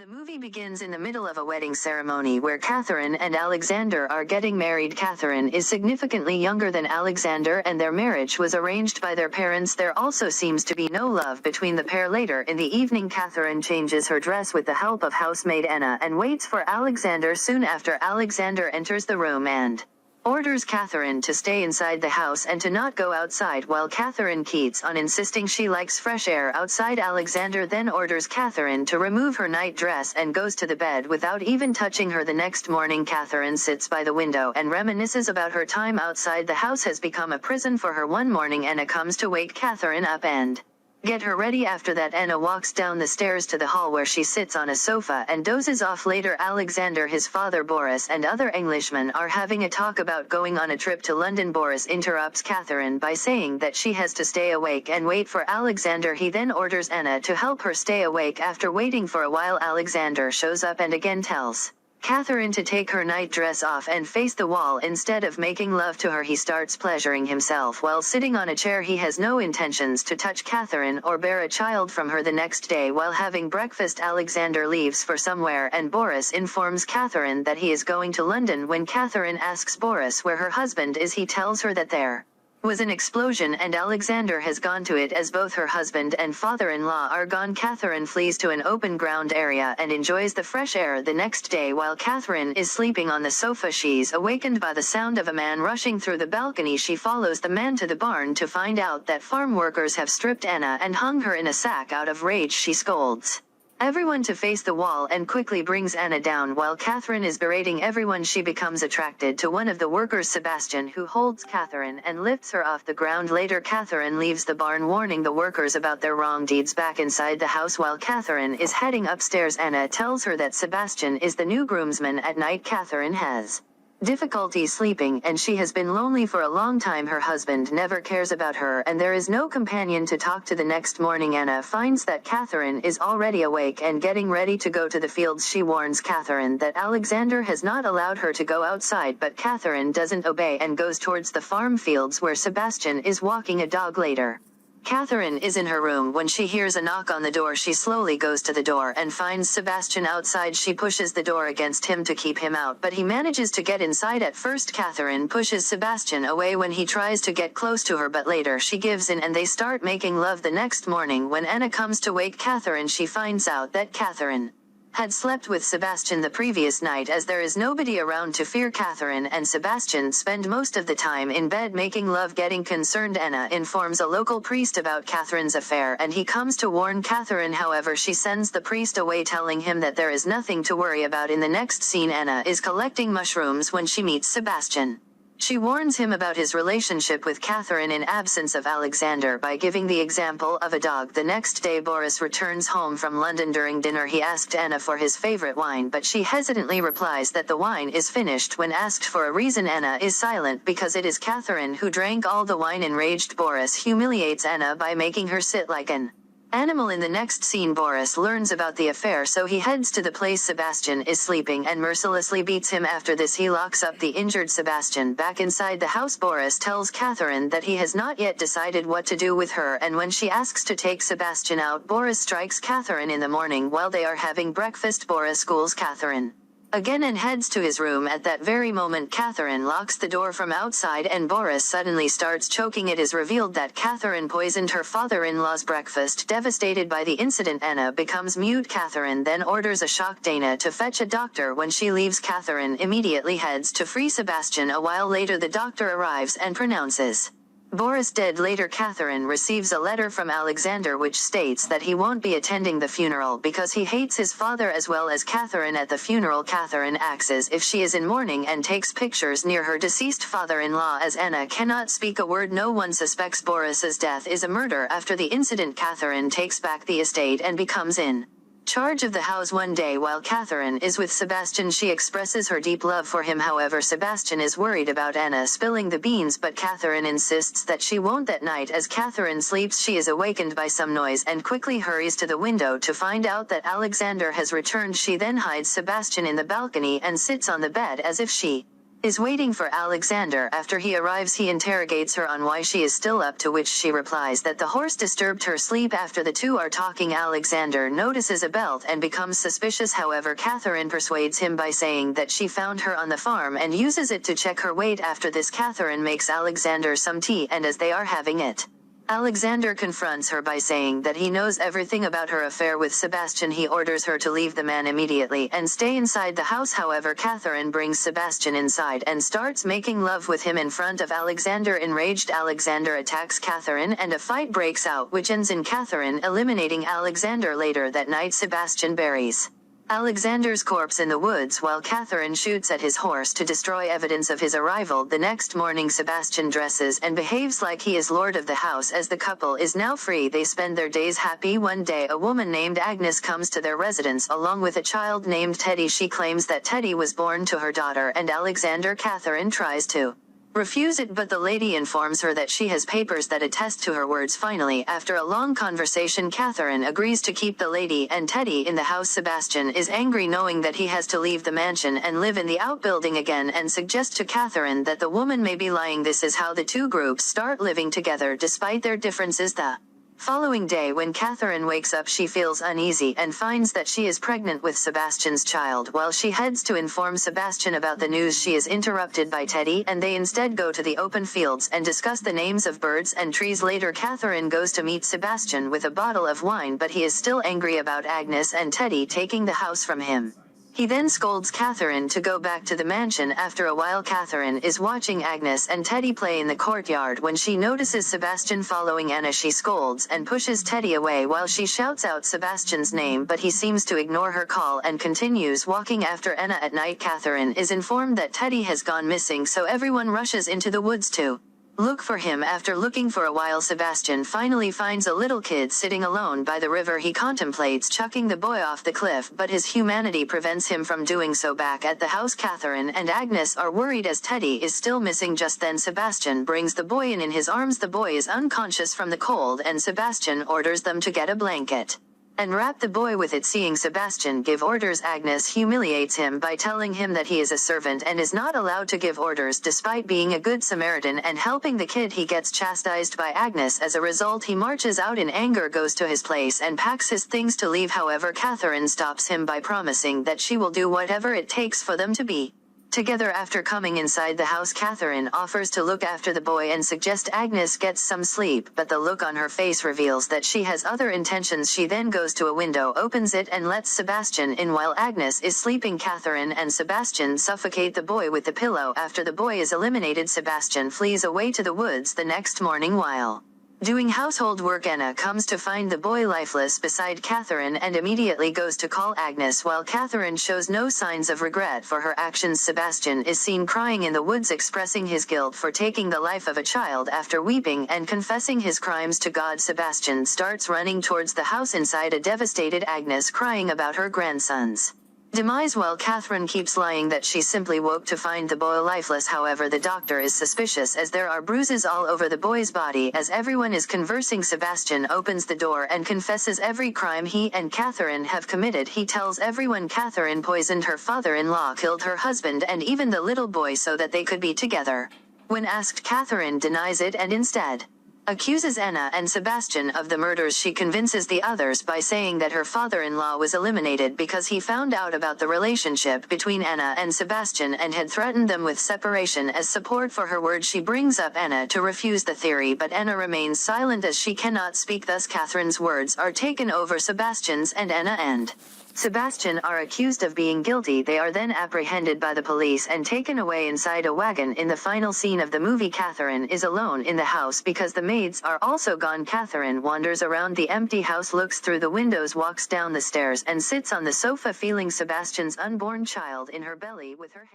movie begins in the middle of a wedding ceremony where Katherine and Alexander are getting married. Katherine is significantly younger than Alexander and their marriage was arranged by their parents. There also seems to be no love between the pair. Later in the evening, Katherine changes her dress with the help of housemaid Anna and waits for Alexander. Soon after, Alexander enters the room and orders Katherine to stay inside the house and to not go outside, while Katherine keeps on insisting she likes fresh air outside. Alexander then orders Katherine to remove her night dress and goes to the bed without even touching her. The next morning, Katherine sits by the window and reminisces about her time outside. The house has become a prison for her. One morning, Anna comes to wake Katherine up and get her ready. After that, Anna walks down the stairs to the hall where she sits on a sofa and dozes off. Later, Alexander, his father Boris, and other Englishmen are having a talk about going on a trip to London. Boris interrupts Katherine by saying that she has to stay awake and wait for Alexander. He then orders Anna to help her stay awake. After waiting for a while, Alexander shows up and again tells Katherine to take her night dress off and face the wall. Instead of making love to her, he starts pleasuring himself while sitting on a chair. He has no intentions to touch Katherine or bear a child from her. The next day, while having breakfast, Alexander leaves for somewhere and Boris informs Katherine that he is going to London. When Katherine asks Boris where her husband is, he tells her that there was an explosion and Alexander has gone to it. As both her husband and father-in-law are gone, Katherine flees to an open ground area and enjoys the fresh air. The next day, while Katherine is sleeping on the sofa, she's awakened by the sound of a man rushing through the balcony. She follows the man to the barn to find out that farm workers have stripped Anna and hung her in a sack. Out of rage, she scolds everyone to face the wall and quickly brings Anna down. While Katherine is berating everyone, she becomes attracted to one of the workers, Sebastian, who holds Katherine and lifts her off the ground. Later, Katherine leaves the barn, warning the workers about their wrong deeds. Back inside the house, while Katherine is heading upstairs, Anna tells her that Sebastian is the new groomsman. At night, Katherine has difficulty sleeping and she has been lonely for a long time. Her husband never cares about her and there is no companion to talk to. The next morning, Anna finds that Katherine is already awake and getting ready to go to the fields. She warns Katherine that Alexander has not allowed her to go outside, but Katherine doesn't obey and goes towards the farm fields where Sebastian is walking a dog. Later, Katherine is in her room when she hears a knock on the door. She slowly goes to the door and finds Sebastian outside. She pushes the door against him to keep him out, but he manages to get inside. At first, Katherine pushes Sebastian away when he tries to get close to her, but later she gives in and they start making love. The next morning, when Anna comes to wake Katherine, she finds out that Katherine had slept with Sebastian the previous night. As there is nobody around to fear, Katherine and Sebastian spend most of the time in bed making love. Getting concerned, Anna informs a local priest about Katherine's affair and he comes to warn Katherine. However, she sends the priest away, telling him that there is nothing to worry about. In the next scene, Anna is collecting mushrooms when she meets Sebastian. She warns him about his relationship with Katherine in absence of Alexander by giving the example of a dog. The next day, Boris returns home from London. During dinner, he asked Anna for his favorite wine, but she hesitantly replies that the wine is finished. When asked for a reason, Anna is silent because it is Katherine who drank all the wine. Enraged, Boris humiliates Anna by making her sit like an animal. In the next scene, Boris learns about the affair, so he heads to the place Sebastian is sleeping and mercilessly beats him. After this, he locks up the injured Sebastian. Back inside the house, Boris tells Katherine that he has not yet decided what to do with her, and when she asks to take Sebastian out, Boris strikes Katherine. In the morning, while they are having breakfast, Boris schools Katherine again and heads to his room. At that very moment, Katherine locks the door from outside and Boris suddenly starts choking. It is revealed that Katherine poisoned her father-in-law's breakfast. Devastated by the incident, Anna becomes mute. Katherine then orders a shocked Dana to fetch a doctor. When she leaves, Katherine immediately heads to free Sebastian. A while later, the doctor arrives and pronounces Boris dead. Later, Katherine receives a letter from Alexander which states that he won't be attending the funeral because he hates his father as well as Katherine. At the funeral, Katherine acts as if she is in mourning and takes pictures near her deceased father-in-law. As Anna cannot speak a word, no one suspects Boris's death is a murder. After the incident, Katherine takes back the estate and becomes in charge of the house. One day, while Katherine is with Sebastian, she expresses her deep love for him. However, Sebastian is worried about Anna spilling the beans, but Katherine insists that she won't. That night, as Katherine sleeps, she is awakened by some noise and quickly hurries to the window to find out that Alexander has returned. She then hides Sebastian in the balcony and sits on the bed as if she is waiting for Alexander. After he arrives, he interrogates her on why she is still up, to which she replies that the horse disturbed her sleep. After the two are talking, Alexander notices a belt and becomes suspicious. However, Katherine persuades him by saying that she found her on the farm and uses it to check her weight. After this, Katherine makes Alexander some tea, and as they are having it, Alexander confronts her by saying that he knows everything about her affair with Sebastian. He orders her to leave the man immediately and stay inside the house. However, Katherine brings Sebastian inside and starts making love with him in front of Alexander. Enraged, Alexander attacks Katherine and a fight breaks out, which ends in Katherine eliminating Alexander. Later that night, Sebastian buries Alexander's corpse in the woods while Katherine shoots at his horse to destroy evidence of his arrival. The next morning, Sebastian dresses and behaves like he is lord of the house. As the couple is now free, they spend their days happy. One day, a woman named Agnes comes to their residence along with a child named Teddy. She claims that Teddy was born to her daughter and Alexander. Katherine tries to refuse it, but the lady informs her that she has papers that attest to her words. Finally, after a long conversation, Katherine agrees to keep the lady and Teddy in the house. Sebastian is angry knowing that he has to leave the mansion and live in the outbuilding again, and suggests to Katherine that the woman may be lying. This is how the two groups start living together despite their differences. The following day, when Katherine wakes up, she feels uneasy and finds that she is pregnant with Sebastian's child. While she heads to inform Sebastian about the news, she is interrupted by Teddy, and they instead go to the open fields and discuss the names of birds and trees. Later, Katherine goes to meet Sebastian with a bottle of wine, but he is still angry about Agnes and Teddy taking the house from him. He then scolds Katherine to go back to the mansion. After a while, Katherine is watching Agnes and Teddy play in the courtyard. When she notices Sebastian following Anna, she scolds and pushes Teddy away while she shouts out Sebastian's name, but he seems to ignore her call and continues walking after Anna. At night, Katherine is informed that Teddy has gone missing, so everyone rushes into the woods to look for him. After looking for a while, Sebastian finally finds a little kid sitting alone by the river. He contemplates chucking the boy off the cliff, but his humanity prevents him from doing so. Back at the house, Katherine and Agnes are worried as Teddy is still missing. Just then, Sebastian brings the boy in his arms. The boy is unconscious from the cold, and Sebastian orders them to get a blanket and wrap the boy with it. Seeing Sebastian give orders, Agnes humiliates him by telling him that he is a servant and is not allowed to give orders despite being a good Samaritan and helping the kid. He gets chastised by Agnes. As a result, he marches out in anger, goes to his place and packs his things to leave. However, Katherine stops him by promising that she will do whatever it takes for them to be together. After coming inside the house, Katherine offers to look after the boy and suggests Agnes gets some sleep, but the look on her face reveals that she has other intentions. She then goes to a window, opens it, and lets Sebastian in while Agnes is sleeping. Katherine and Sebastian suffocate the boy with the pillow. After the boy is eliminated, Sebastian flees away to the woods. The next morning, while doing household work, Anna comes to find the boy lifeless beside Katherine and immediately goes to call Agnes. While Katherine shows no signs of regret for her actions, Sebastian is seen crying in the woods, expressing his guilt for taking the life of a child. After weeping and confessing his crimes to God, Sebastian starts running towards the house. Inside, a devastated Agnes crying about her grandson's demise, while Katherine keeps lying that she simply woke to find the boy lifeless. However, the doctor is suspicious as there are bruises all over the boy's body. As everyone is conversing, Sebastian opens the door and confesses every crime he and Katherine have committed. He tells everyone Katherine poisoned her father-in-law, killed her husband and even the little boy so that they could be together. When asked, Katherine denies it and instead accuses Anna and Sebastian of the murders. She convinces the others by saying that her father-in-law was eliminated because he found out about the relationship between Anna and Sebastian and had threatened them with separation. As support for her words, she brings up Anna to refuse the theory, but Anna remains silent as she cannot speak. Thus, Katherine's words are taken over Sebastian's, and Anna and Sebastian are accused of being guilty. They are then apprehended by the police and taken away inside a wagon. In the final scene of the movie, Katherine is alone in the house because the maids are also gone. Katherine wanders around the empty house, looks through the windows, walks down the stairs, and sits on the sofa feeling Sebastian's unborn child in her belly with her hand.